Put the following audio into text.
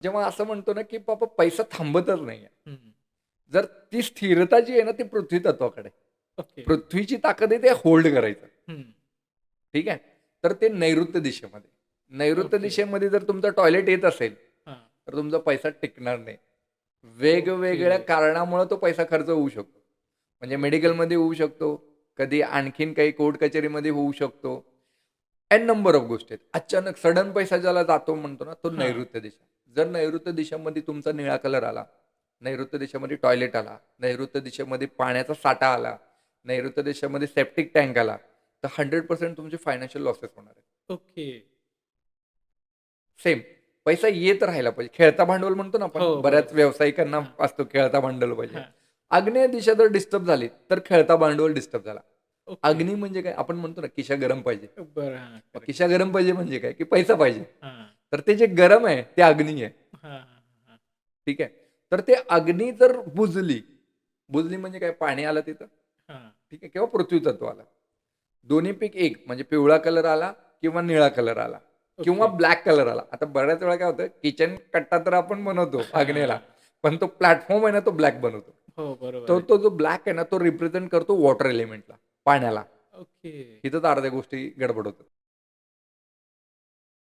जेव्हा असं म्हणतो ना, की बाबा पैसा थांबतच नाहीये. हं. जर ती स्थिरता जी आहे ना, ती पृथ्वी तत्वाकडे आहे. ओके. पृथ्वीची ताकद आहे ते होल्ड करायचं. हं. ठीक आहे. तर ते नैऋत्य दिशेमध्ये. नैऋत्य ओके. दिशेमध्ये जर तुमचं टॉयलेट येत असेल, हां. तर तुमचा पैसा टिकणार नाही. ओके. वेगवेगळ्या कारणामुळे तो पैसा खर्च होऊ शकतो. म्हणजे ओके. मेडिकलमध्ये होऊ शकतो, कधी आणखीन काही कोर्ट कचेरीमध्ये होऊ शकतो. एन नंबर ऑफ गोष्टी आहेत. अचानक सडन पैसा ज्याला जातो म्हणतो ना, तो हां. नैऋत्य दिशा. जर नैऋत्य दिशेमध्ये तुमचा निळा कलर आला, नैऋत्य दिशेमध्ये टॉयलेट आला, नैऋत्य दिशेमध्ये पाण्याचा साठा आला, नैऋत्य दिशेमध्ये सेप्टिक टँक आला, तर 100% तुमचे फायनान्शियल लॉसेस होणार आहेत. ओके. सेम. पैसा येत राहायला पाहिजे. खेळता भांडवल म्हणतो ना आपण, हो, बऱ्याच बरोबर. व्यावसायिकांना हां, असतो खेळता भांडवल पाहिजे. हां. आग्नेय दिशा जर डिस्टर्ब झाली, तर खेळता भांडवल डिस्टर्ब झाला. ओके. अग्नी म्हणजे काय? आपण म्हणतो ना, खिशा गरम पाहिजे. बरं. हां. मग करेक्ट. खिशा गरम पाहिजे म्हणजे काय? की पैसा पाहिजे. हां. तर ते जे गरम आहे, ते अग्नी आहे. हां, हां, हां. ठीक आहे. तर ते अग्नी जर बुजली म्हणजे काय? पाणी आलं तिथं. हां. ठीक आहे. किंवा पृथ्वी तत्व आलं. दोन्हीपैकी एक म्हणजे पिवळा कलर आला किंवा निळा कलर आला किंवा ओके. ब्लॅक कलर आला. आता बऱ्याच वेळा काय होतं किचन कट्टा तर आपण बनवतो आग्नेयला. हां. पण तो प्लॅटफॉर्म आहे ना, तो ब्लॅक बनवतो. हो, बरोबर तो आहे. तो जो ब्लॅक आहे ना, तो रिप्रेझेंट करतो वॉटर एलिमेंटला, पाण्याला. ओके. इथं तर अर्ध्या गोष्टी गडबड होतात.